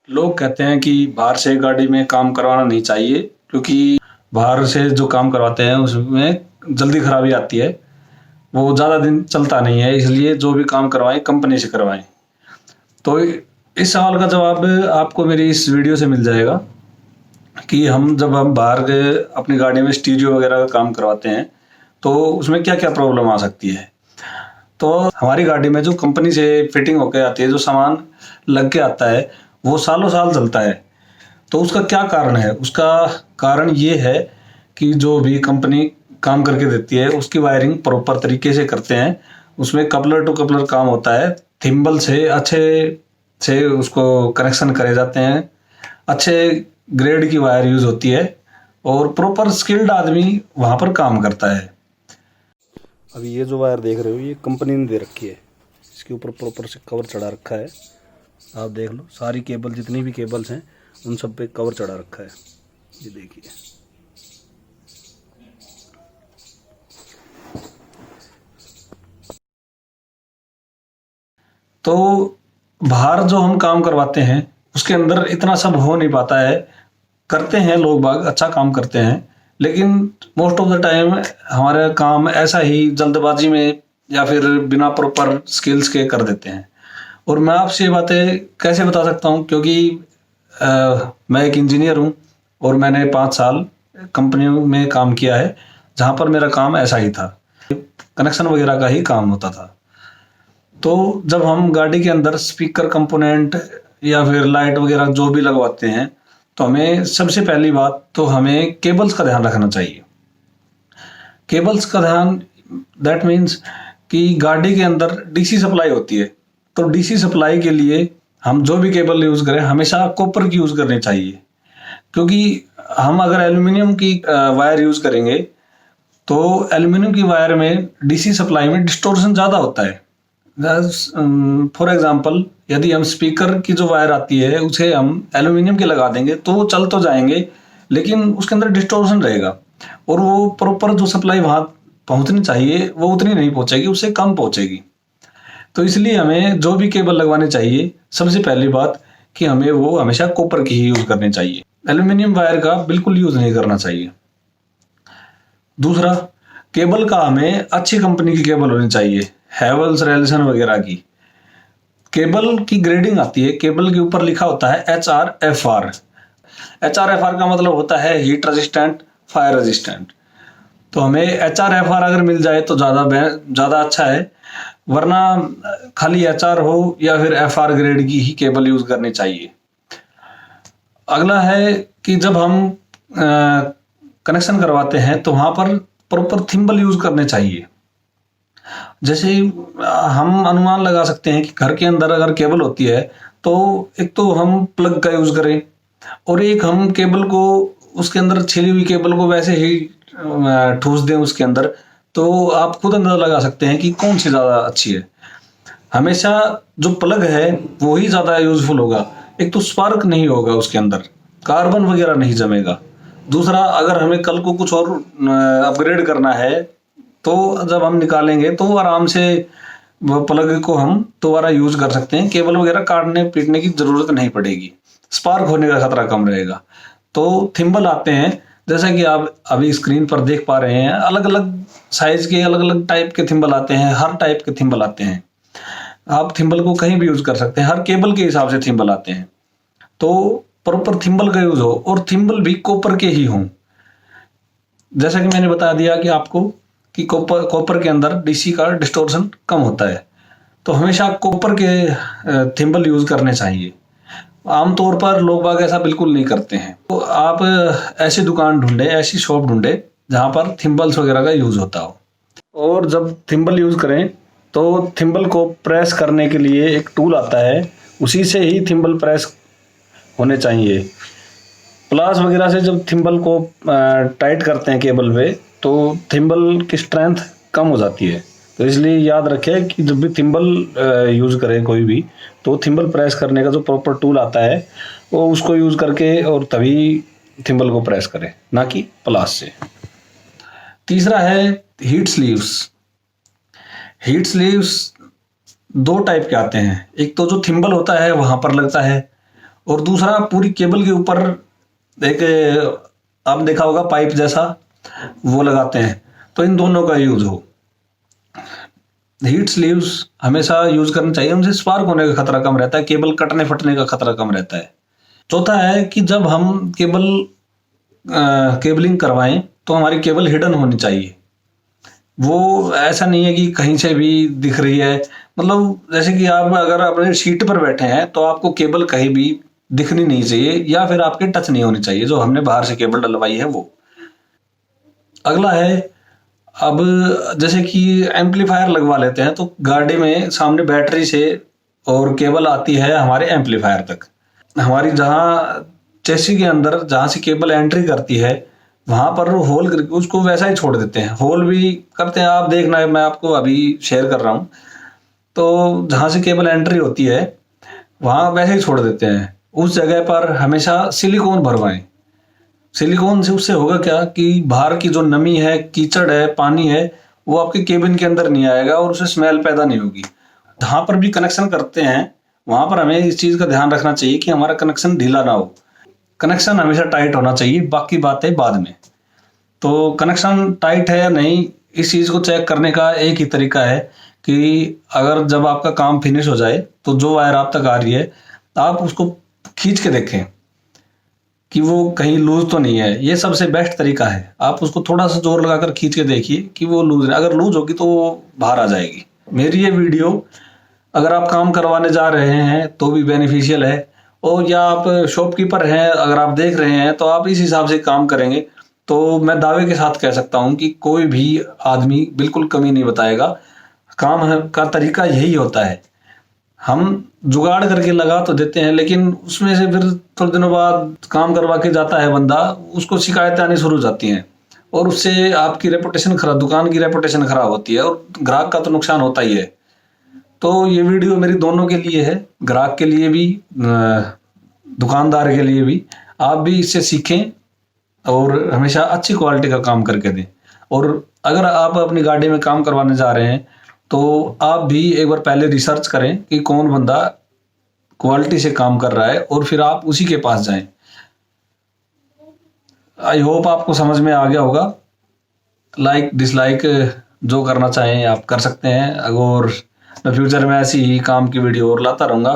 लोग कहते हैं कि बाहर से गाड़ी में काम करवाना नहीं चाहिए, क्योंकि बाहर से जो काम करवाते हैं उसमें जल्दी खराबी आती है, वो ज़्यादा दिन चलता नहीं है, इसलिए जो भी काम करवाएं कंपनी से करवाएं। तो इस सवाल का जवाब आपको मेरी इस वीडियो से मिल जाएगा कि जब हम बाहर अपनी गाड़ी में स्टीरियो वगैरह का काम करवाते हैं तो उसमें क्या क्या प्रॉब्लम आ सकती है। तो हमारी गाड़ी में जो कंपनी से फिटिंग होकर आती है, जो सामान लग के आता है, वो सालों साल चलता है। तो उसका क्या कारण है? उसका कारण ये है कि जो भी कंपनी काम करके देती है उसकी वायरिंग प्रॉपर तरीके से करते हैं। उसमें कपलर टू कपलर काम होता है, थिम्बल से अच्छे से उसको कनेक्शन करे जाते हैं, अच्छे ग्रेड की वायर यूज होती है और प्रॉपर स्किल्ड आदमी वहां पर काम करता है। अभी ये जो वायर देख रहे हो ये कंपनी ने दे रखी है, इसके ऊपर प्रॉपर से कवर चढ़ा रखा है। आप देख लो, सारी केबल जितनी भी केबल्स हैं उन सब पे कवर चढ़ा रखा है। ये देखिए, तो बाहर जो हम काम करवाते हैं उसके अंदर इतना सब हो नहीं पाता है। करते हैं लोग बाग, अच्छा काम करते हैं, लेकिन मोस्ट ऑफ द टाइम हमारा काम ऐसा ही जल्दबाजी में या फिर बिना प्रॉपर स्किल्स के कर देते हैं। और मैं आपसे ये बातें कैसे बता सकता हूँ, क्योंकि मैं एक इंजीनियर हूँ और मैंने 5 साल कंपनी में काम किया है जहाँ पर मेरा काम ऐसा ही था, कनेक्शन वगैरह का ही काम होता था। तो जब हम गाड़ी के अंदर स्पीकर कंपोनेंट या फिर लाइट वगैरह जो भी लगवाते हैं, तो हमें सबसे पहली बात तो हमें केबल्स का ध्यान रखना चाहिए। केबल्स का ध्यान, दैट मीन्स कि गाड़ी के अंदर डीसी सप्लाई होती है, तो डीसी सप्लाई के लिए हम जो भी केबल यूज करें हमेशा कॉपर की यूज करनी चाहिए। क्योंकि हम अगर एल्यूमिनियम की वायर यूज करेंगे तो एल्यूमिनियम की वायर में डीसी सप्लाई में डिस्टोर्शन ज़्यादा होता है। फॉर एग्जाम्पल, यदि हम स्पीकर की जो वायर आती है उसे हम एल्यूमिनियम के लगा देंगे तो वो चल तो जाएंगे, लेकिन उसके अंदर डिस्टोर्शन रहेगा और वो प्रॉपर जो सप्लाई वहां पहुंचनी चाहिए वो उतनी नहीं पहुंचेगी, उससे कम पहुंचेगी। तो इसलिए हमें जो भी केबल लगवाने चाहिए, सबसे पहली बात कि हमें वो हमेशा कॉपर की ही यूज करनी चाहिए, एल्यूमिनियम वायर का बिल्कुल यूज नहीं करना चाहिए। दूसरा, केबल का हमें अच्छी कंपनी की केबल होनी चाहिए, हैवेल्स, रेलसन वगैरह की। केबल की ग्रेडिंग आती है, केबल के ऊपर लिखा होता है HRFR। HRFR का मतलब होता है हीट रेजिस्टेंट, फायर रेजिस्टेंट। तो हमें HRFR अगर मिल जाए तो ज़्यादा अच्छा है, वरना खाली HR हो या फिर FR ग्रेड की ही केबल यूज करनी चाहिए। अगला है कि जब हम कनेक्शन करवाते हैं तो वहां पर प्रॉपर थिम्बल यूज करने चाहिए। जैसे हम अनुमान लगा सकते हैं कि घर के अंदर अगर केबल होती है तो एक तो हम प्लग का यूज करें और एक हम केबल को, उसके अंदर छिली हुई केबल को वैसे ही ठूस दें उसके अंदर, तो आप खुद अंदाजा लगा सकते हैं कि कौन सी ज़्यादा अच्छी है। हमेशा जो प्लग है वो ही ज़्यादा यूजफुल होगा। एक तो स्पार्क नहीं होगा उसके अंदर, कार्बन वगैरह नहीं जमेगा। दूसरा, अगर हमें कल को कुछ और अपग्रेड करना है तो जब हम निकालेंगे तो आराम से वो प्लग को हम दोबारा यूज कर सकते हैं, केबल वगैरह काटने पीटने की जरूरत नहीं पड़ेगी, स्पार्क होने का खतरा कम रहेगा। तो थिम्बल आते हैं, जैसा कि आप अभी स्क्रीन पर देख पा रहे हैं, अलग अलग साइज के अलग अलग टाइप के थिम्बल आते हैं, हर टाइप के थिम्बल आते हैं। आप थिम्बल को कहीं भी यूज कर सकते हैं, हर केबल के हिसाब से थिम्बल आते हैं। तो प्रॉपर थिम्बल का यूज हो और थिम्बल भी कॉपर के ही हों। जैसा कि मैंने बता दिया कि आपको कि कॉपर के अंदर डीसी का डिस्टोर्शन कम होता है, तो हमेशा कॉपर के थिम्बल यूज करने चाहिए। आमतौर पर लोग बाग ऐसा बिल्कुल नहीं करते हैं, तो आप ऐसी दुकान ढूंढे, ऐसी शॉप ढूंढे जहां पर थिम्बल्स वगैरह का यूज होता हो। और जब थिम्बल यूज करें तो थिम्बल को प्रेस करने के लिए एक टूल आता है, उसी से ही थिम्बल प्रेस होने चाहिए। प्लास वगैरह से जब थिम्बल को टाइट करते हैं केबल पे तो थिम्बल की स्ट्रेंथ कम हो जाती है। तो इसलिए याद रखें कि जब भी थिम्बल यूज़ करें कोई भी, तो थिम्बल प्रेस करने का जो प्रॉपर टूल आता है वो उसको यूज़ करके और तभी थिम्बल को प्रेस करें, ना कि प्लास से। तीसरा है heat sleeves. Heat sleeves 2 type के आते हैं, एक तो जो थिम्बल होता है वहां पर लगता है, और दूसरा पूरी केबल के ऊपर एक आपने देखा होगा पाइप जैसा वो लगाते हैं, तो इन दोनों का यूज हो। हीट स्लीव्स हमेशा यूज करना चाहिए, उनसे स्पार्क होने का खतरा कम रहता है, केबल कटने फटने का खतरा कम रहता है। चौथा है कि जब हम केबलिंग करवाएं तो हमारी केबल हिडन होनी चाहिए। वो ऐसा नहीं है कि कहीं से भी दिख रही है, मतलब जैसे कि आप अगर अपने सीट पर बैठे हैं तो आपको केबल कहीं भी दिखनी नहीं चाहिए या फिर आपके टच नहीं होनी चाहिए, जो हमने बाहर से केबल डलवाई है वो। अगला है, अब जैसे कि एम्पलीफायर लगवा लेते हैं तो गाड़ी में सामने बैटरी से और केबल आती है हमारे एम्पलीफायर तक। हमारी जहाँ चेसी के अंदर जहाँ से केबल एंट्री करती है वहां पर होल करके उसको वैसा ही छोड़ देते हैं, होल भी करते हैं। आप देखना है, मैं आपको अभी शेयर कर रहा हूँ, तो जहाँ से केबल एंट्री होती है वहां वैसे ही छोड़ देते हैं। उस जगह पर हमेशा सिलिकॉन भरवाएं। सिलिकॉन से उससे होगा क्या कि बाहर की जो नमी है, कीचड़ है, पानी है, वो आपके केबिन के अंदर नहीं आएगा और उससे स्मेल पैदा नहीं होगी। जहां पर भी कनेक्शन करते हैं वहां पर हमें इस चीज का ध्यान रखना चाहिए कि हमारा कनेक्शन ढीला ना हो, कनेक्शन हमेशा टाइट होना चाहिए, बाकी बातें बाद में। तो कनेक्शन टाइट है या नहीं, इस चीज को चेक करने का एक ही तरीका है कि अगर जब आपका काम फिनिश हो जाए तो जो वायर आप तक आ रही है आप उसको खींच के देखें कि वो कहीं लूज तो नहीं है। ये सबसे बेस्ट तरीका है, आप उसको थोड़ा सा जोर लगाकर खींच के देखिए कि वो लूज है। अगर लूज होगी तो वो बाहर आ जाएगी। मेरी ये वीडियो अगर आप काम करवाने जा रहे हैं तो भी बेनिफिशियल है, और या आप शॉपकीपर हैं अगर आप देख रहे हैं तो आप इस हिसाब से काम करेंगे तो मैं दावे के साथ कह सकता हूं कि कोई भी आदमी बिल्कुल कमी नहीं बताएगा। का तरीका यही होता है, हम जुगाड़ करके लगा तो देते हैं लेकिन उसमें से फिर थोड़े दिनों बाद काम करवा के जाता है बंदा, उसको शिकायतें आनी शुरू हो जाती हैं और उससे आपकी रेपुटेशन खराब, दुकान की रेपुटेशन खराब होती है और ग्राहक का तो नुकसान होता ही है। तो ये वीडियो मेरी दोनों के लिए है, ग्राहक के लिए भी, दुकानदार के लिए भी। आप भी इससे सीखें और हमेशा अच्छी क्वालिटी का काम करके दें। और अगर आप अपनी गाड़ी में काम करवाने जा रहे हैं तो आप भी एक बार पहले रिसर्च करें कि कौन बंदा क्वालिटी से काम कर रहा है और फिर आप उसी के पास जाएं। आई होप आपको समझ में आ गया होगा। लाइक डिसलाइक जो करना चाहें आप कर सकते हैं, और फ्यूचर में ऐसी ही काम की वीडियो और लाता रहूंगा।